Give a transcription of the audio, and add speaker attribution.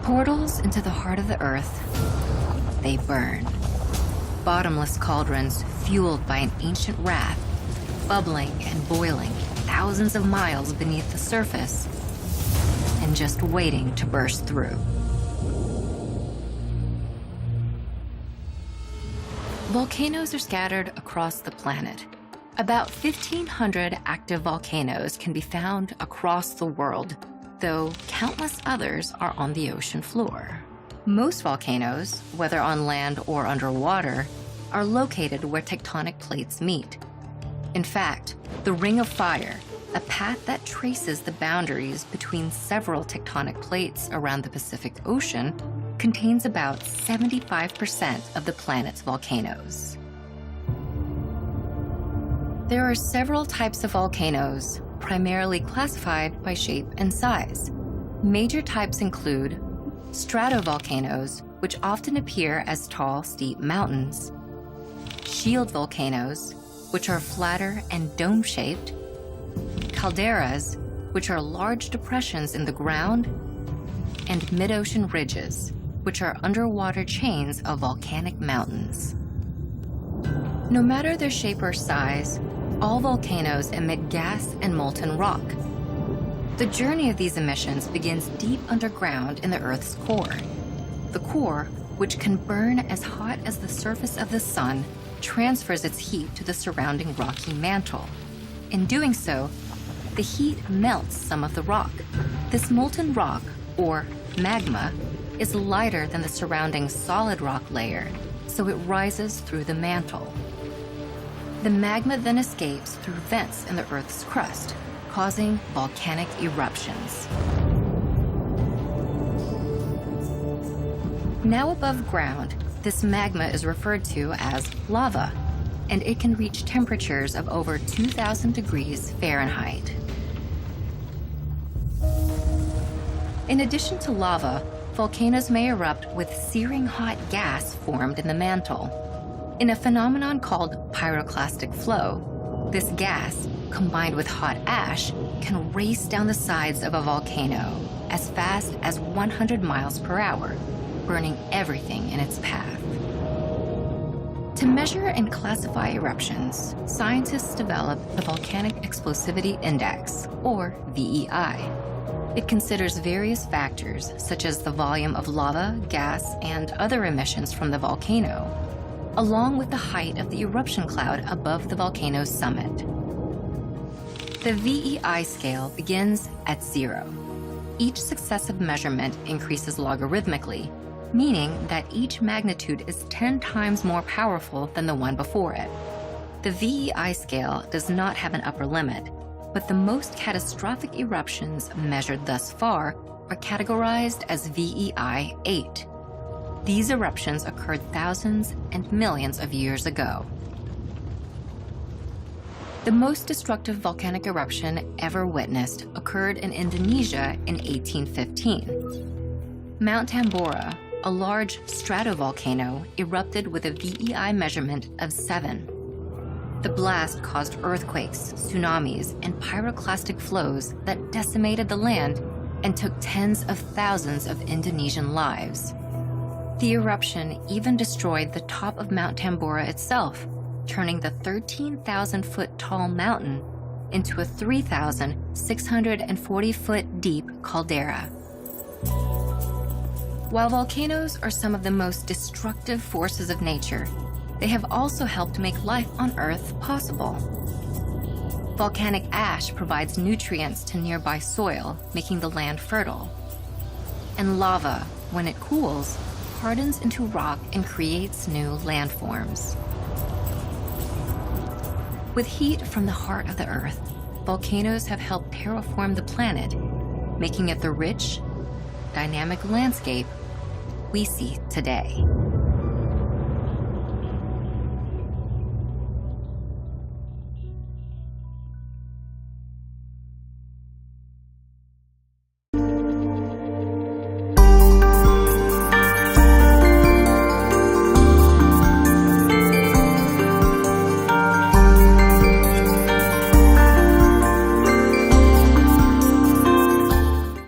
Speaker 1: Portals into the heart of the Earth, they burn. Bottomless cauldrons fueled by an ancient wrath, bubbling and boiling thousands of miles beneath the surface and just waiting to burst through. Volcanoes are scattered across the planet. About 1,500 active volcanoes can be found across the world, though countless others are on the ocean floor. Most volcanoes, whether on land or underwater, are located where tectonic plates meet. In fact, the Ring of Fire, a path that traces the boundaries between several tectonic plates around the Pacific Ocean, contains about 75% of the planet's volcanoes. There are several types of volcanoes, primarily classified by shape and size. Major types include stratovolcanoes, which often appear as tall, steep mountains; shield volcanoes, which are flatter and dome-shaped; calderas, which are large depressions in the ground; and mid-ocean ridges, which are underwater chains of volcanic mountains. No matter their shape or size, all volcanoes emit gas and molten rock. The journey of these emissions begins deep underground in the Earth's core. The core, which can burn as hot as the surface of the sun, transfers its heat to the surrounding rocky mantle. In doing so, the heat melts some of the rock. This molten rock, or magma, is lighter than the surrounding solid rock layer, so it rises through the mantle. The magma then escapes through vents in the Earth's crust, causing volcanic eruptions. Now above ground, this magma is referred to as lava, and it can reach temperatures of over 2,000 degrees Fahrenheit. In addition to lava, volcanoes may erupt with searing hot gas formed in the mantle. In a phenomenon called pyroclastic flow, this gas, combined with hot ash, can race down the sides of a volcano as fast as 100 miles per hour, burning everything in its path. To measure and classify eruptions, scientists developed the Volcanic Explosivity Index, or VEI. It considers various factors, such as the volume of lava, gas, and other emissions from the volcano, along with the height of the eruption cloud above the volcano's summit. The VEI scale begins at 0. Each successive measurement increases logarithmically, meaning that each magnitude is 10 times more powerful than the one before it. The VEI scale does not have an upper limit, but the most catastrophic eruptions measured thus far are categorized as VEI 8. These eruptions occurred thousands and millions of years ago. The most destructive volcanic eruption ever witnessed occurred in Indonesia in 1815. Mount Tambora, a large stratovolcano, erupted with a VEI measurement of 7. The blast caused earthquakes, tsunamis, and pyroclastic flows that decimated the land and took tens of thousands of Indonesian lives. The eruption even destroyed the top of Mount Tambora itself, turning the 13,000-foot tall mountain into a 3,640-foot deep caldera. While volcanoes are some of the most destructive forces of nature, they have also helped make life on Earth possible. Volcanic ash provides nutrients to nearby soil, making the land fertile. And lava, when it cools, hardens into rock and creates new landforms. With heat from the heart of the Earth, volcanoes have helped terraform the planet, making it the rich, dynamic landscape we see today.